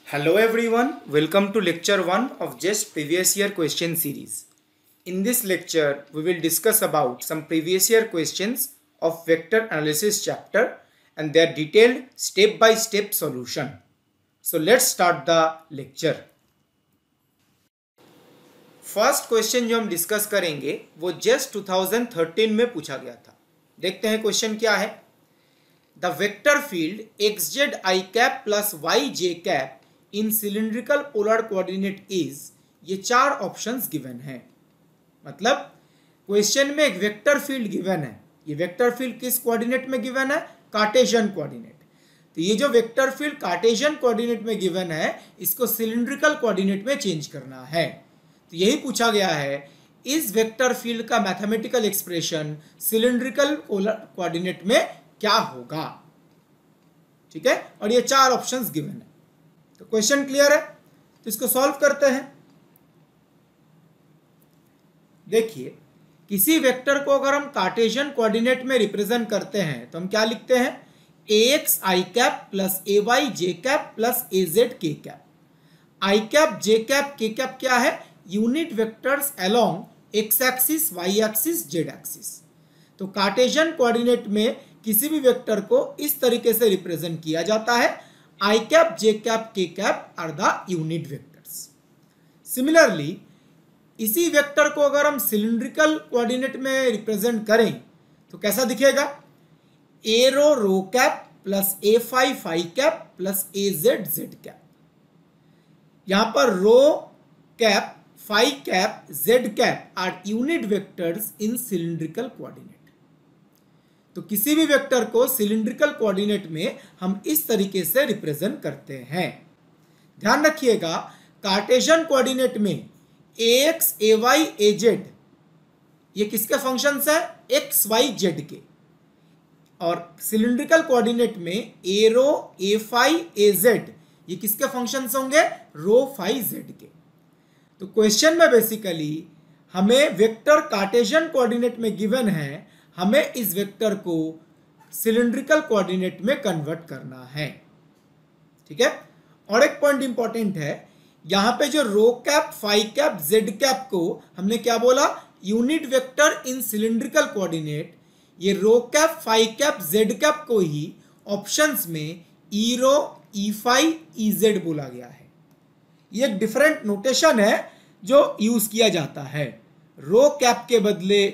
Hello everyone, welcome to lecture 1 of just previous year question series. In this lecture, we will discuss about some previous year questions of vector analysis chapter and their detailed step-by-step solution. So let's start the lecture. First question जो हम discuss करेंगे वो just 2013 में पूछा गया था. देखते हैं क्वेश्चन क्या है. The vector field xz i cap plus yj cap in cylindrical polar coordinate is, ये चार ऑप्शंस गिवन हैं. मतलब क्वेश्चन में एक वेक्टर फील्ड गिवन है. ये वेक्टर फील्ड किस कोऑर्डिनेट में गिवन है? Cartesian coordinate. तो ये जो वेक्टर फील्ड कार्टेशियन कोऑर्डिनेट में गिवन है, इसको सिलिंड्रिकल कोऑर्डिनेट में चेंज करना है. तो यही पूछा गया है, इस वेक्टर फील्ड का मैथमेटिकल एक्सप्रेशन सिलिंड्रिकल कोऑर्डिनेट में क्या होगा. ठीक है, और ये चार ऑप्शंस गिवन है. तो क्वेश्चन क्लियर है, तो इसको सॉल्व करते हैं. देखिए, किसी वेक्टर को अगर हम कार्टेशियन कोऑर्डिनेट में रिप्रेजेंट करते हैं तो हम क्या लिखते हैं? ax i cap plus ay j cap plus az k cap. i cap j cap k cap क्या है? Unit vectors along x axis y axis z axis. तो कार्टेशियन कोऑर्डिनेट में किसी भी वेक्टर को इस तरीके से रिप्रेजेंट किया जाता है. i cap j cap k cap are the unit vectors. Similarly इसी वेक्टर को अगर हम सिलिंड्रिकल कोऑर्डिनेट में रिप्रेजेंट करें तो कैसा दिखेगा? a rho rho cap plus a phi phi cap plus a z z cap. यहां पर rho cap phi cap z cap are unit vectors in cylindrical coordinate. तो किसी भी वेक्टर को सिलिंड्रिकल कोऑर्डिनेट में हम इस तरीके से रिप्रेजेंट करते हैं. ध्यान रखिएगा, कार्टेशियन कोऑर्डिनेट में ax ay az ये किसके फंक्शंस है? x y z के. और सिलिंड्रिकल कोऑर्डिनेट में a rho a phi az ये किसके फंक्शंस होंगे? रो फाई z के. तो क्वेश्चन में बेसिकली हमें वेक्टर कार्टेशियन कोऑर्डिनेट में गिवन है, हमें इस वेक्टर को सिलिंड्रिकल कोऑर्डिनेट में कन्वर्ट करना है. ठीक है, और एक पॉइंट इंपॉर्टेंट है, यहां पे जो rho cap phi cap z cap को हमने क्या बोला? Unit vector in cylindrical coordinate. ये rho cap phi cap z cap को ही ऑप्शंस में ई रो ई फाई ई जेड बोला गया है. ये एक डिफरेंट नोटेशन है जो यूज किया जाता है. रो कैप के बदले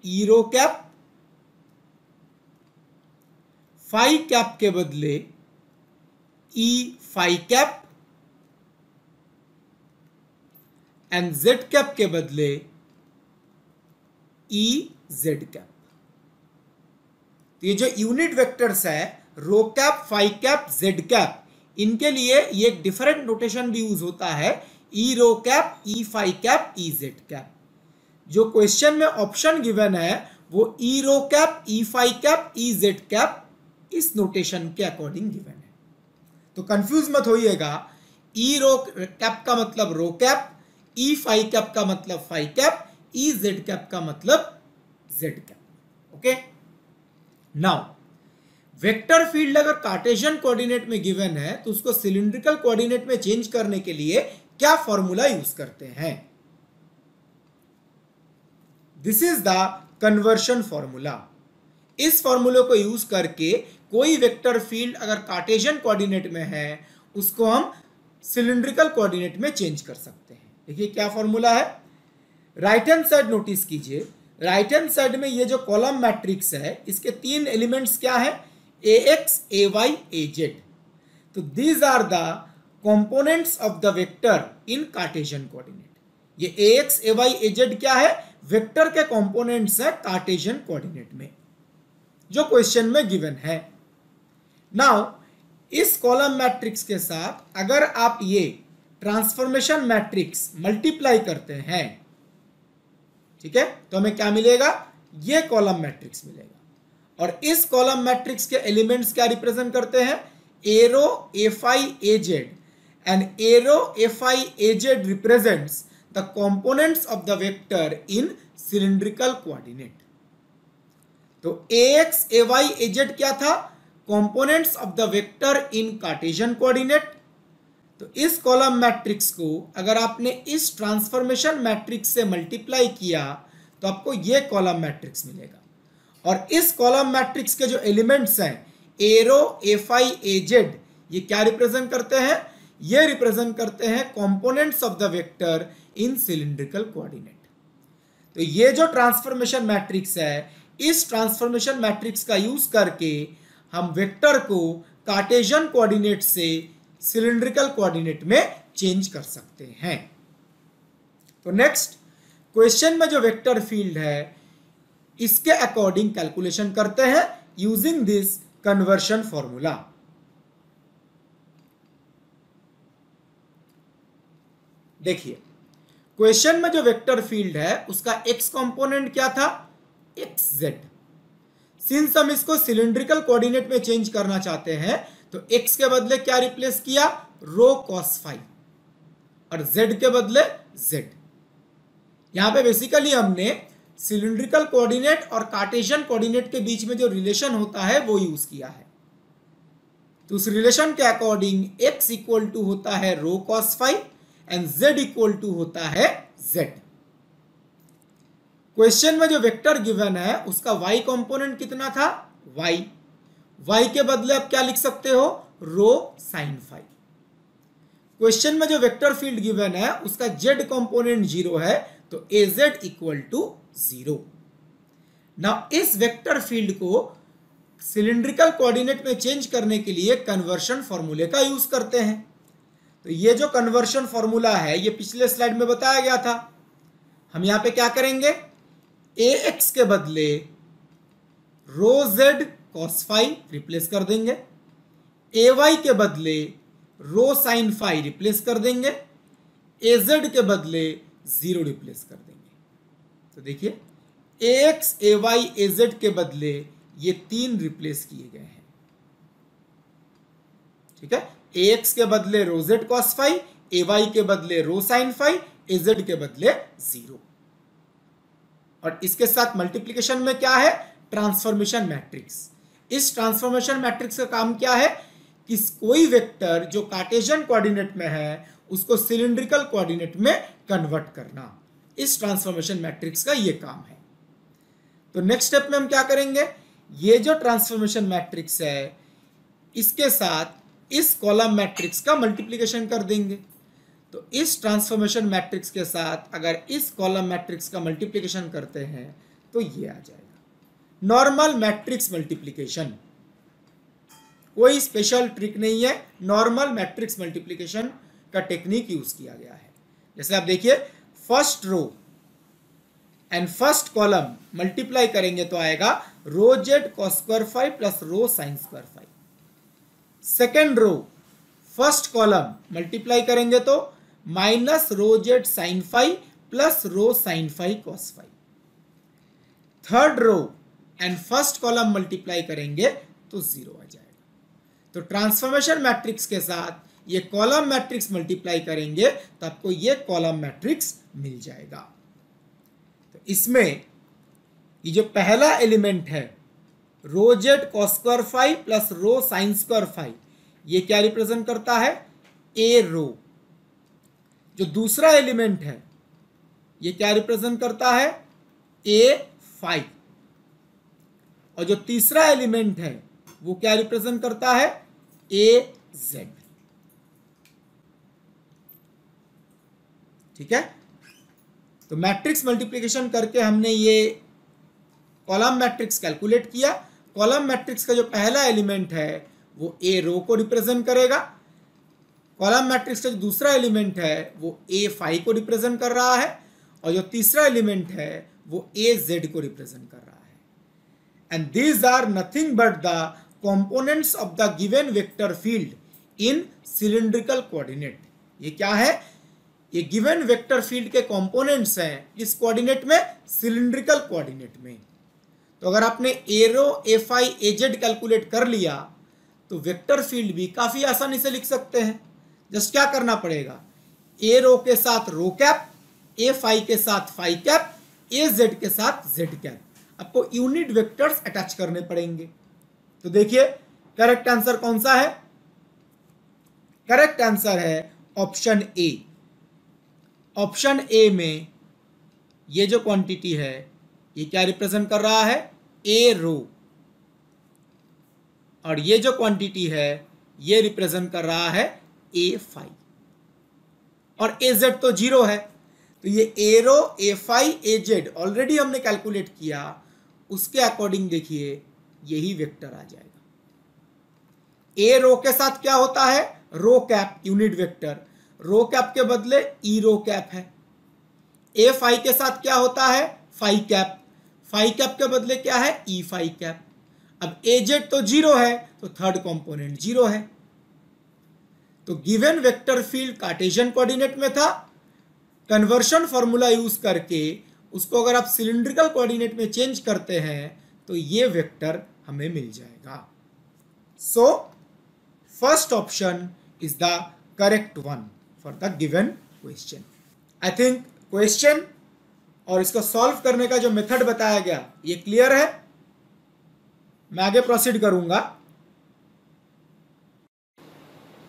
e rho cap, phi cap के बदले e phi cap and z cap के बदले ई जेड कैप. ये जो यूनिट वेक्टर्स है rho cap phi cap z cap, इनके लिए ये एक डिफरेंट नोटेशन भी यूज होता है, e rho cap e phi cap e z cap. जो क्वेश्चन में ऑप्शन गिवन है वो e rho cap e phi cap e z cap इस नोटेशन के अकॉर्डिंग गिवन है. तो कंफ्यूज मत होइएगा, ई रो कैप का मतलब rho cap, e phi cap का मतलब phi cap, e z cap का मतलब z cap. Okay, now vector field अगर कार्टेशियन कोऑर्डिनेट में गिवन है तो उसको सिलिंड्रिकल कोऑर्डिनेट में चेंज करने के लिए क्या फॉर्मूला यूज करते हैं? This is the conversion formula. इस फॉर्मूले को यूज करके कोई वेक्टर फील्ड अगर कार्टेशियन कोऑर्डिनेट में है उसको हम सिलिंड्रिकल कोऑर्डिनेट में चेंज कर सकते हैं. देखिए क्या फॉर्मूला है. राइट हैंड साइड नोटिस कीजिए. राइट हैंड साइड में ये जो कॉलम मैट्रिक्स है इसके तीन एलिमेंट्स क्या है? ax ay az. तो these are the components of the vector in Cartesian coordinate. ये ax ay az क्या है? वेक्टर के कंपोनेंट्स है कार्टेशियन कोऑर्डिनेट में जो क्वेश्चन में गिवन है. नाउ इस कॉलम मैट्रिक्स के साथ अगर आप ये ट्रांसफॉर्मेशन मैट्रिक्स मल्टीप्लाई करते हैं, ठीक है, तो हमें क्या मिलेगा? ये कॉलम मैट्रिक्स मिलेगा. और इस कॉलम मैट्रिक्स के एलिमेंट्स क्या रिप्रेजेंट करते हैं? A rho a phi a z and a rho a phi a z represents the components of the vector in cylindrical coordinate. तो ax ay az क्या था? Components of the vector in Cartesian coordinate. तो इस column matrix को अगर आपने इस transformation matrix से मल्टीप्लाई किया तो आपको ये कॉलम मैट्रिक्स मिलेगा। और इस कॉलम मैट्रिक्स के जो एलिमेंट्स हैं a rho, a phi, a Z, ये क्या रिप्रेजेंट करते हैं? ये रिप्रेजेंट करते हैं components of the vector in cylindrical coordinate. तो ये जो ट्रांसफॉर्मेशन मैट्रिक्स है, इस ट्रांसफॉर्मेशन मैट्रिक्स का यूज करके हम वेक्टर को कार्टेशियन कोऑर्डिनेट से सिलिंड्रिकल कोऑर्डिनेट में चेंज कर सकते हैं। तो नेक्स्ट क्वेश्चन में जो वेक्टर फील्ड है इसके अकॉर्डिंग कैलकुलेशन करते हैं यूजिंग दिस कन्वर्शन फॉर्मूला। देखिए क्वेश्चन में जो वेक्टर फील्ड है उसका एक्स कंपोनेंट क्या था? X Z. सिंस हम इसको सिलिंड्रिकल कोऑर्डिनेट में चेंज करना चाहते हैं तो एक्स के बदले क्या रिप्लेस किया? रो कॉस फाई, और जेड के बदले जेड। यहां पे बेसिकली हमने सिलिंड्रिकल कोऑर्डिनेट और कार्टेशियन कोऑर्डिनेट के बीच में जो रिलेशन होता है वो यूज किया है। तो उस रिलेशन के अकॉर्डिंग एक्स इक्वल टू होता है rho cos phi and z equal to होता है z। क्वेश्चन में जो वेक्टर गिवन है उसका y कंपोनेंट कितना था? y के बदले आप क्या लिख सकते हो? रो साइन फाई। क्वेश्चन में जो वेक्टर फील्ड गिवन है उसका z कंपोनेंट 0 है तो az इक्वल टू 0। नाउ इस वेक्टर फील्ड को सिलिंड्रिकल कोऑर्डिनेट में चेंज करने के लिए कन्वर्शन फॉर्मूले का यूज करते हैं। तो ये जो कन्वर्शन फॉर्मूला है ये पिछले स्लाइड में बताया गया था। हम यहां पे क्या करेंगे? ax के बदले रो z cos फाई रिप्लेस कर देंगे, ay के बदले रो साइन फाई रिप्लेस कर देंगे, az के बदले 0 रिप्लेस कर देंगे। तो देखिए ax, ay, az के बदले ये 3 रिप्लेस किए गए हैं। ठीक है, ax के बदले रो z cos फाई, ay के बदले रो साइन फाई, az के बदले 0। और इसके साथ मल्टीप्लिकेशन में क्या है? Transformation matrix. इस ट्रांसफॉर्मेशन मैट्रिक्स का काम क्या है? कि कोई वेक्टर जो कार्टेशियन कोऑर्डिनेट में है उसको सिलिंड्रिकल कोऑर्डिनेट में कन्वर्ट करना। इस ट्रांसफॉर्मेशन मैट्रिक्स का ये काम है। तो नेक्स्ट स्टेप में हम क्या करेंगे? ये जो ट्रांसफॉर्मेशन मैट्रिक्स है इसके साथ इस कॉलम मैट्रिक्स का मल्टीप्लिकेशन कर देंगे। तो इस ट्रांसफॉर्मेशन मैट्रिक्स के साथ अगर इस कॉलम मैट्रिक्स का मल्टीप्लिकेशन करते हैं तो ये आ जाएगा नॉर्मल मैट्रिक्स मल्टीप्लिकेशन। कोई स्पेशल ट्रिक नहीं है, नॉर्मल मैट्रिक्स मल्टीप्लिकेशन का टेक्निक यूज किया गया है। जैसे आप देखिए first row and first column multiply करेंगे तो आएगा rho z cos square phi plus rho sine square phi. Second row first column multiply करेंगे तो minus rho z sine phi plus rho sine phi cos phi. Third row and first column multiply करेंगे तो 0 आ जाएगा। तो transformation matrix के साथ ये कॉलम मैट्रिक्स मल्टीप्लाई करेंगे तो आपको ये कॉलम मैट्रिक्स मिल जाएगा। तो इसमें ये जो पहला एलिमेंट है rho z cos square phi plus rho sine square phi, ये क्या रिप्रेजेंट करता है? ए रो। जो दूसरा एलिमेंट है ये क्या रिप्रेजेंट करता है? ए फाई। और जो तीसरा एलिमेंट है वो क्या रिप्रेजेंट करता है? ए जेड। ठीक है, तो मैट्रिक्स मल्टीप्लिकेशन करके हमने ये कॉलम मैट्रिक्स कैलकुलेट किया। कॉलम मैट्रिक्स का जो पहला एलिमेंट है वो ए रो को रिप्रेजेंट करेगा। कॉलम मैट्रिक्स का जो दूसरा एलिमेंट है वो ए फाई को रिप्रेजेंट कर रहा है, और जो तीसरा एलिमेंट है वो ए जेड को रिप्रेजेंट कर रहा है। And these are nothing but the components of the given vector field in cylindrical coordinate. ये क्या है? ये गिवन वेक्टर फील्ड के कंपोनेंट्स हैं इस कोऑर्डिनेट में, सिलिंड्रिकल कोऑर्डिनेट में। तो अगर आपने ए rho, a phi, a Z calculate कर लिया तो वेक्टर फील्ड भी काफी आसानी से लिख सकते हैं। जस्ट क्या करना पड़ेगा? ए रो के साथ रो कैप, ए फाई के साथ फाई कैप, ए जेड के साथ जेड कैप। आपको यूनिट वेक्टर्स अटैच करने पड़ेंगे। तो देखिए करेक्ट आंसर कौन सा है? करेक्ट आंसर है ऑप्शन ए। ऑप्शन ए में ये जो क्वांटिटी है ये क्या रिप्रेजेंट कर रहा है, ए रो, और ये जो क्वांटिटी है ये रिप्रेजेंट कर रहा है ए फाई, और ए जेड तो जीरो है, तो ये ए rho a phi a Z already हमने कैलकुलेट किया, उसके अकॉर्डिंग देखिए यही वेक्टर आ जाएगा। ए रो के साथ क्या होता है, रो कैप यूनिट वेक्टर, रो कैप के बदले ई रो कैप है। ए फाई के साथ क्या होता है, फाई कैप, फाई कैप के बदले क्या है, ई फाई कैप। अब ए जेड तो जीरो है तो थर्ड कंपोनेंट जीरो है, तो given vector field Cartesian coordinate में था, कन्वर्शन फॉर्मूला यूज करके उसको अगर आप सिलिंड्रिकल कोऑर्डिनेट में चेंज करते हैं तो ये वेक्टर हमें मिल जाएगा। So first option is the correct one for the given question. I think question और इसको सॉल्व करने का जो मेथड बताया गया ये क्लियर है। मैं आगे प्रोसीड करूंगा।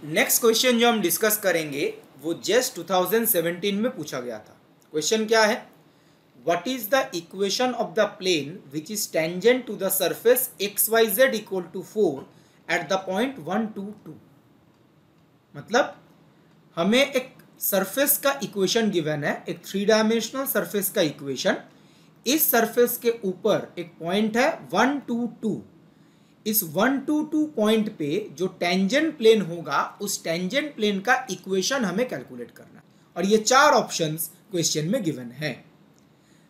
नेक्स्ट क्वेश्चन जो हम डिस्कस करेंगे वो जस्ट 2017 में पूछा गया था। क्वेश्चन क्या है, what is the equation of the plane which is tangent to the surface XYZ equal to 4 at the point 1, 2, 2। मतलब हमें एक सरफेस का इक्वेशन गिवन है, एक 3 डायमेंशनल सरफेस का इक्वेशन। इस सरफेस के ऊपर एक पॉइंट है 1, 2, 2। इस 1, 2, 2 पॉइंट पे जो टेंजेंट प्लेन होगा उस टेंजेंट प्लेन का इक्वेशन हमें कैलकुलेट करना है, और ये 4 ऑप्शंस क्वेश्चन में गिवन है।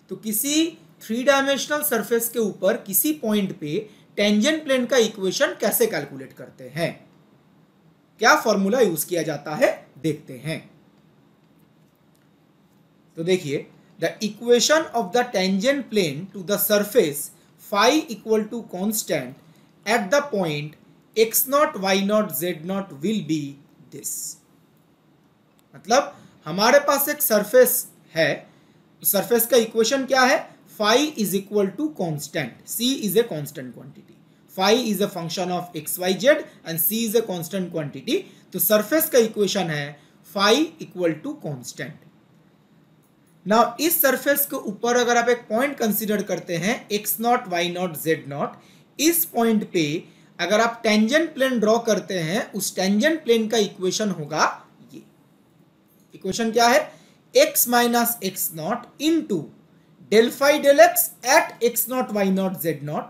तो किसी 3 डायमेंशनल सरफेस के ऊपर किसी पॉइंट पे टेंजेंट प्लेन का इक्वेशन कैसे कैलकुलेट करते हैं, क्या फॉर्मूला यूज किया जाता है, देखते हैं। तो देखिए, the equation of the tangent plane to the surface phi equal to constant at the point x0 y0 z0 will be this. मतलब हमारे पास एक सरफेस है, सरफेस का इक्वेशन क्या है, phi is equal to constant, c is a constant quantity, phi is a function of xyz and c is a constant quantity. तो surface का इक्वेशन है phi equal to constant. Now इस surface के ऊपर अगर आप एक पॉइंट कंसीडर करते हैं x0 y0 z0, इस पॉइंट पे अगर आप टेंजेंट प्लेन ड्रॉ करते हैं उस टेंजेंट प्लेन का इक्वेशन होगा ये। इक्वेशन क्या है, x minus x0 into del phi del x at x0 y0 z0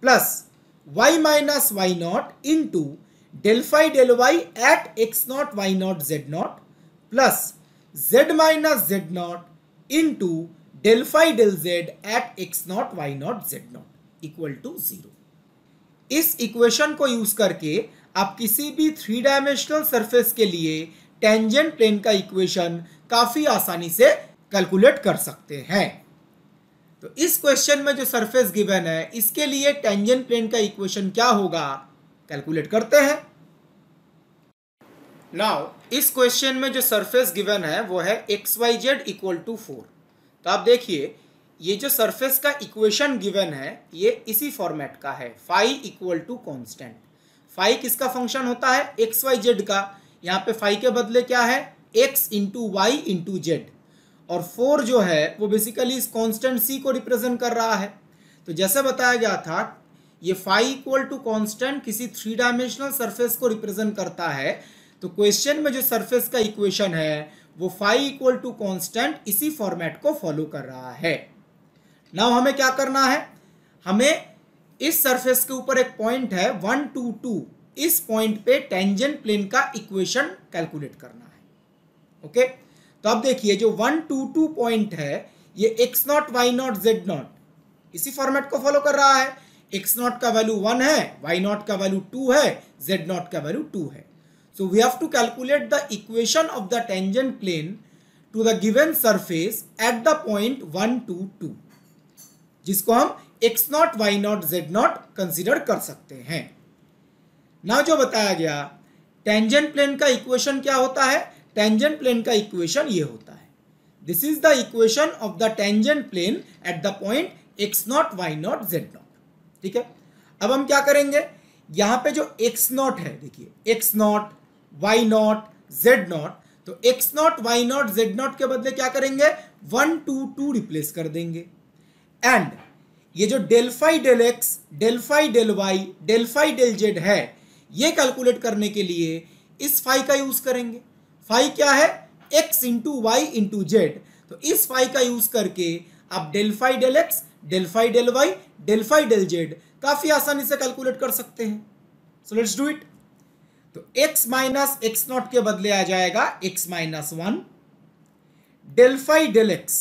plus y minus y0 into del phi del y at x0 y0 z0 plus z minus z0 into del phi del z at x0 y0 z0 equal to 0। इस equation को use करके आप किसी भी 3 dimensional surface के लिए tangent plane का equation काफी आसानी से कैलकुलेट कर सकते हैं। तो इस क्वेश्चन में जो सरफेस गिवन है इसके लिए टेंजेंट प्लेन का इक्वेशन क्या होगा, कैलकुलेट करते हैं। नाउ इस क्वेश्चन में जो सरफेस गिवन है वो है XYZ इक्वल टू 4। तो आप देखिए ये जो सरफेस का इक्वेशन गिवन है ये इसी फॉर्मेट का है, phi equal to constant. Phi किसका फंक्शन होता है, XYZ का। यहाँ पे फाई के बदले क्या है, x into y into z, और 4 जो है वो बेसिकली इस कांस्टेंट c को रिप्रेजेंट कर रहा है। तो जैसे बताया गया था ये फाई इक्वल टू कांस्टेंट किसी 3 डायमेंशनल सरफेस को रिप्रेजेंट करता है, तो क्वेश्चन में जो सरफेस का इक्वेशन है वो फाई इक्वल टू कांस्टेंट इसी फॉर्मेट को फॉलो कर रहा है। नाउ हमें क्या करना है, हमें इस सरफेस के ऊपर एक पॉइंट है 1, 2, 2, इस पॉइंट पे टेंजेंट प्लेन का इक्वेशन कैलकुलेट करना है। ओके, तो अब देखिए जो 1, 2, 2 पॉइंट है ये x0 y0 z0 इसी फॉर्मेट को फॉलो कर रहा है। x0 का वैल्यू 1 है, y0 का वैल्यू 2 है, z0 का वैल्यू 2 है। So we have to calculate the equation of the tangent plane to the given surface at the point 1, 2, 2, जिसको हम x0 y0 z0 कंसीडर कर सकते हैं। ना जो बताया गया टेंजेंट प्लेन का इक्वेशन क्या होता है, टेंजेंट प्लेन का इक्वेशन ये होता है, this is the equation of the tangent plane at the point x0 y0 z0। ठीक है, अब हम क्या करेंगे, यहां पे जो x0 है, देखिए x0 y naught, z naught, तो x naught, y naught, z naught के बदले क्या करेंगे, 1 2 2 रिप्लेस कर देंगे। एंड ये जो del phi del x, del phi del y, del phi del z है, ये कैलकुलेट करने के लिए इस फाई का यूज करेंगे। फाई क्या है, x into y into z, तो इस फाई का यूज करके आप del phi del x, del phi del y, del phi del z काफी आसानी से कैलकुलेट कर सकते हैं। So let's do it. तो x माइनस एक्स नॉट के बदले आ जाएगा x minus 1, del phi del x,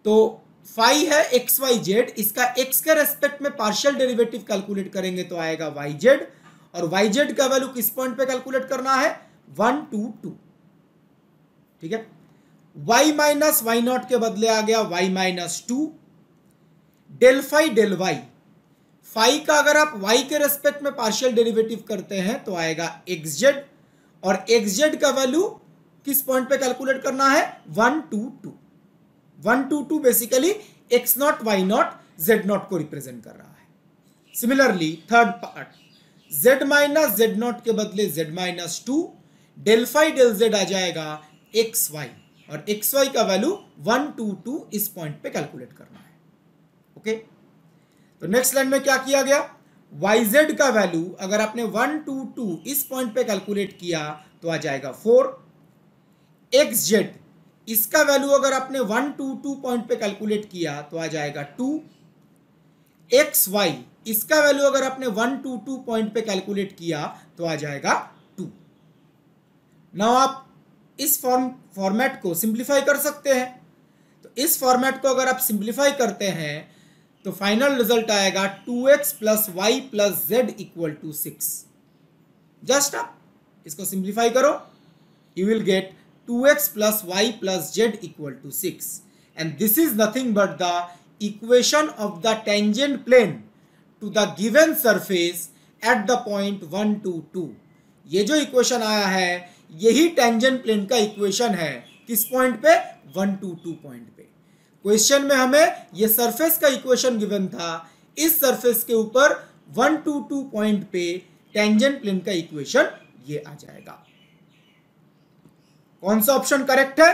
तो फाई है एक्स वाई जेड, इसका x के रेस्पेक्ट में पार्शियल डेरिवेटिव कैलकुलेट करेंगे तो आएगा वाई जेड, और वाई जेड का वैल्यू किस पॉइंट पे कैलकुलेट करना है, 1 2 2, ठीक है। y माइनस वाई नॉट के बदले आ गया y minus 2, del phi del y, phi का अगर आप y के रेस्पेक्ट में पार्शियल डेरिवेटिव करते हैं तो आएगा xz, और xz का वैल्यू किस पॉइंट पे कैलकुलेट करना है, 1 2 2, 1 2 2 basically x naught y naught z naught को रिप्रेजेंट कर रहा है। Similarly third part, z minus z naught के बदले z minus 2, del phi del z आ जाएगा xy, और xy का वैल्यू 1 2 2 इस पॉइंट पे कैलकुलेट करना है। ओके, तो नेक्स्ट लाइन में क्या किया गया, yz का वैल्यू अगर आपने 1 2 2 इस पॉइंट पे कैलकुलेट किया तो आ जाएगा 4, xz इसका वैल्यू अगर आपने 1 2 2 पॉइंट पे कैलकुलेट किया तो आ जाएगा 2, xy इसका वैल्यू अगर आपने 1 2 2 पॉइंट पे कैलकुलेट किया तो आ जाएगा 2। नाउ आप इस फॉर्मेट को सिंप्लीफाई कर सकते हैं, तो इस फॉर्मेट को अगर आप सिंप्लीफाई करते हैं तो फाइनल रिजल्ट आएगा 2x plus y plus z equal to 6। Just आप इसको सिंप्लीफाई करो, you will get 2x plus y plus z equal to 6, and this is nothing but the equation of the tangent plane to the given surface at the point 1 2 2। ये जो equation आया है यही tangent plane का equation है, किस point पे, 1 2 2 point पे। क्वेश्चन में हमें ये सरफेस का इक्वेशन गिवन था, इस सरफेस के ऊपर 1 2 2 पॉइंट पे टेंजेंट प्लेन का इक्वेशन ये आ जाएगा। कौन सा ऑप्शन करेक्ट है,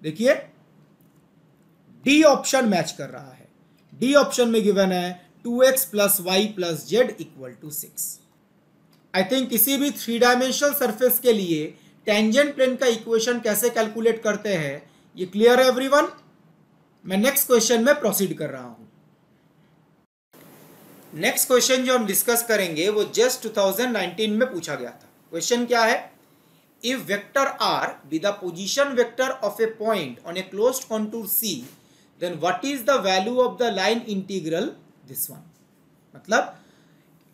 देखिए डी ऑप्शन मैच कर रहा है। डी ऑप्शन में गिवन है 2x plus y plus z equal to 6। I think किसी भी 3 डायमेंशनल सरफेस के लिए टेंजेंट प्लेन का इक्वेशन कैसे कैलकुलेट करते हैं ये क्लियर है एवरीवन। मैं नेक्स्ट क्वेश्चन में प्रोसीड कर रहा हूं। नेक्स्ट क्वेश्चन जो हम डिस्कस करेंगे वो जस्ट 2019 में पूछा गया था। क्वेश्चन क्या है, if vector r be the position vector of a point on a closed contour C, then what is the value of the line integral this one. मतलब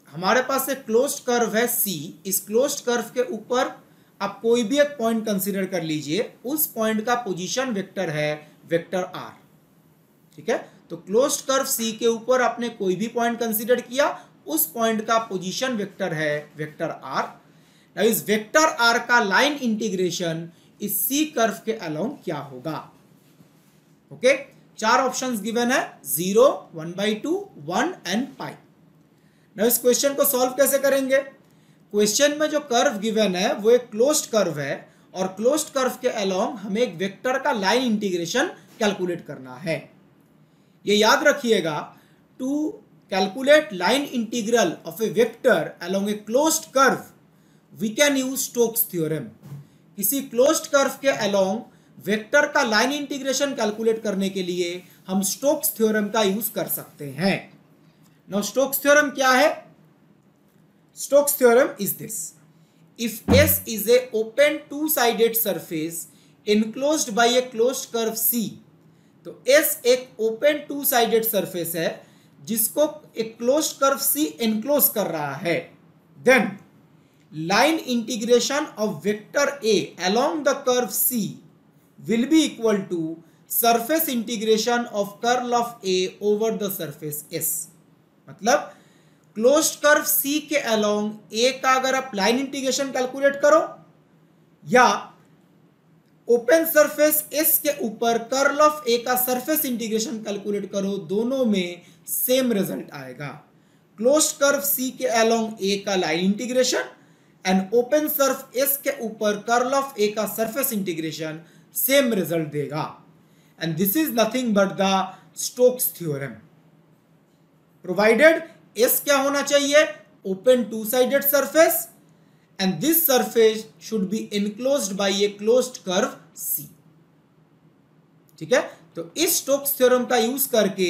हमारे पास एक क्लोज्ड कर्व है C, इस क्लोज्ड कर्व के ऊपर आप कोई भी एक पॉइंट कंसीडर कर लीजिए, उस पॉइंट का पोजीशन वेक्टर है वेक्टर R, ठीक है। तो क्लोज्ड कर्व C के ऊपर आपने कोई भी पॉइंट कंसीडर किया, उस पॉइंट का पोजीशन वेक्टर है वेक्टर R। नाउ इस वेक्टर R का लाइन इंटीग्रेशन इस C कर्व के अलोंग क्या होगा। ओके, 4 ऑप्शंस गिवन है, 0, 1/2, 1 एंड पाई। नाउ इस क्वेश्चन को सॉल्व कैसे करेंगे, क्वेश्चन में जो कर्व गिवन है वो एक क्लोज्ड कर्व है, और क्लोज्ड कर्व के अलोंग हमें एक वेक्टर का लाइन इंटीग्रेशन कैलकुलेट करना है। ये याद रखिएगा, to calculate line integral of a vector along a closed curve we can use Stokes theorem. किसी क्लोज्ड कर्व के अलोंग वेक्टर का लाइन इंटीग्रेशन कैलकुलेट करने के लिए हम स्टोक्स थ्योरम का यूज कर सकते हैं। नाउ स्टोक्स थ्योरम क्या है, Stokes theorem is this, if S is a open two-sided surface enclosed by a closed curve C, तो S एक ओपन टू साइडेड सरफेस है जिसको एक क्लोज्ड कर्व C एनक्लोज कर रहा है, then line integration of vector A along the curve C will be equal to surface integration of curl of A over the surface S। मतलब closed curve C के along A का अगर आप line integration calculate करो या open surface S के ऊपर curl of A का सरफेस इंटीग्रेशन कैलकुलेट करो, दोनों में सेम रिजल्ट आएगा। क्लोज्ड कर्व C के अलोंग A का line integration and open surface s के ऊपर कर्ल ऑफ ए का सरफेस इंटीग्रेशन सेम रिजल्ट देगा। And this is nothing but the Stokes theorem. Provided s क्या होना चाहिए, open two sided surface, and this surface should be enclosed by a closed curve c. ठीक है, तो इस Stokes theorem का use करके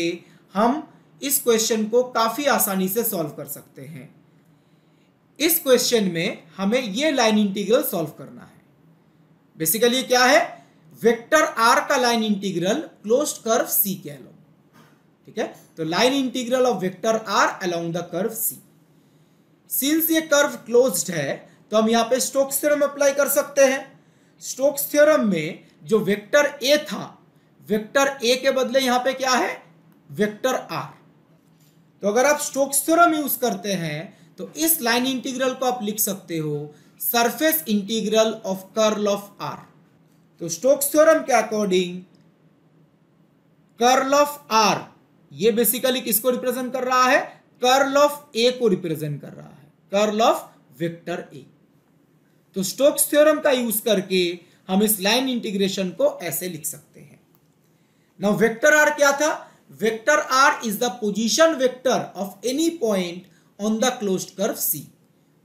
हम इस क्वेश्चन को काफी आसानी से सॉल्व कर सकते हैं। इस क्वेश्चन में हमें यह लाइन इंटीग्रल सॉल्व करना है। बेसिकली क्या है, वेक्टर आर का line integral closed curve C के अलोंग। ठीक है, तो line integral of vector r along the curve C. Since ये कर्व क्लोज्ड है तो हम यहां पे स्टोक्स थ्योरम अप्लाई कर सकते हैं। स्टोक्स थ्योरम में जो वेक्टर ए था, वेक्टर ए के बदले यहां पे क्या है, वेक्टर आर। तो अगर आप स्टोक्स थ्योरम यूज करते हैं तो इस लाइन इंटीग्रल को आप लिख सकते हो surface integral of curl of r. तो स्टोक्स थ्योरम के अकॉर्डिंग कर्ल ऑफ आर ये बेसिकली किसको रिप्रेजेंट कर रहा है, कर्ल ऑफ ए को रिप्रेजेंट कर रहा है, कर्ल ऑफ वेक्टर ए। तो स्टोक्स थ्योरम का यूज करके हम इस लाइन इंटीग्रेशन को ऐसे लिख सकते हैं। नाउ वेक्टर आर क्या था, vector r is the position vector of any point on the closed curve C.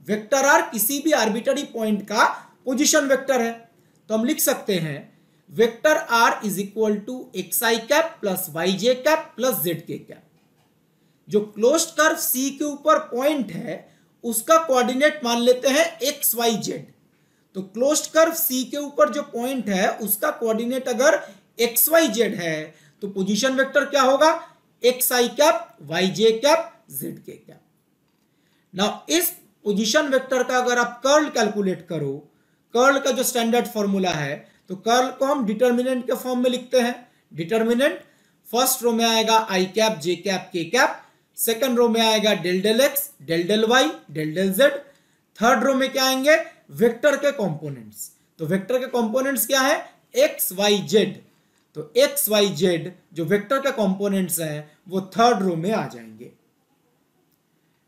Vector r किसी भी आर्बिट्ररी पॉइंट का पोजीशन वेक्टर है। तो हम लिख सकते हैं vector r is equal to x i cap plus y j cap plus z k cap. जो क्लोज्ड कर्व सी के ऊपर पॉइंट है उसका कोऑर्डिनेट मान लेते हैं एक्स वाई जेड। तो क्लोज्ड कर्व सी के ऊपर जो पॉइंट है उसका कोऑर्डिनेट अगर एक्स वाई जेड है तो पोजीशन वेक्टर क्या होगा, x i cap Y j cap Z k cap. Now इस पोजीशन वेक्टर का अगर आप कर्ल कैलकुलेट करो, कर्ल का जो स्टैंडर्ड फॉर्मूला है, तो कर्ल को हम डिटर्मिनेंट के फॉर्म में लिखते हैं। डिटर्मिनेंट फर्स्ट रो में आएगा i cap j cap k cap, second row में आएगा del del x del del y del del z, third row में क्या आएंगे, वेक्टर के कंपोनेंट्स। तो वेक्टर के कंपोनेंट्स क्या है, एक्स वाई जेड। तो एक्स वाई जेड जो वेक्टर के कंपोनेंट्स हैं वो थर्ड रो में आ जाएंगे।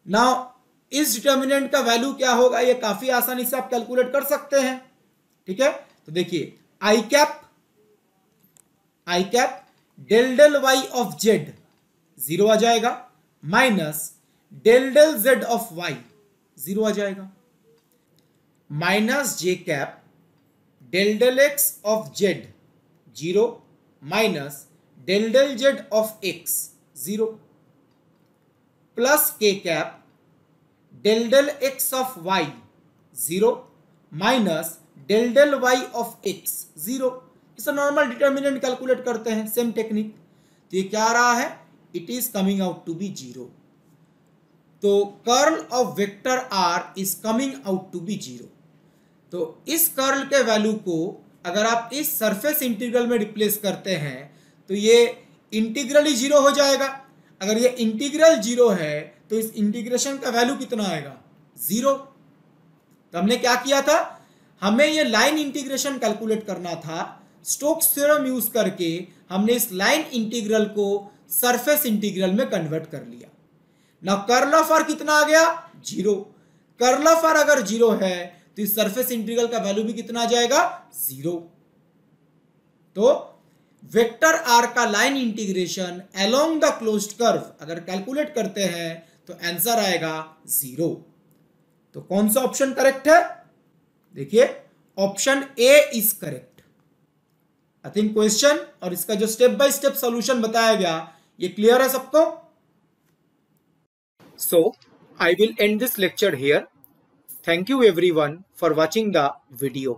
नाउ इस डिटर्मिनेंट का वैल्यू क्या होगा ये काफी आसानी से आप कैलकुलेट कर सकते हैं। ठीक है, तो देखिए i cap del del y of z 0 आ जाएगा, minus del del z of y 0 आ जाएगा, minus j cap del del x of z 0 minus del del z of x 0 plus k cap del del x of y 0 minus del del y of x 0। इसे normal determinant calculate करते हैं, same technique. तो ये क्या आ रहा है, it is coming out to be 0। तो curl of vector r is coming out to be 0। तो इस कर्ल के वैल्यू को अगर आप इस सरफेस इंटीग्रल में रिप्लेस करते हैं तो ये इंटीग्रल ही 0 हो जाएगा। अगर ये इंटीग्रल 0 है तो इस इंटीग्रेशन का वैल्यू कितना आएगा, 0। तो हमने क्या किया था, हमें ये लाइन इंटीग्रेशन कैलकुलेट करना था। स्टोक्स थ्योरम यूज करके हमने इस लाइन इंटीग्रल को सरफेस इंटीग्रल में कन्वर्ट कर लिया। ना कर्ल ऑफ आर कितना आ गया, 0। कर्ल ऑफ आर अगर 0 है तो इस सरफेस इंटीग्रल का वैल्यू भी कितना आ जाएगा, 0। तो वेक्टर आर का line integration along the closed curve अगर कैलकुलेट करते हैं तो आंसर आएगा 0। तो कौन सा ऑप्शन करेक्ट है, देखिए option A is correct. I think question और इसका जो स्टेप बाय स्टेप सॉल्यूशन बताया गया ये क्लियर है सबको। So I will end this lecture here. Thank you everyone for watching the video.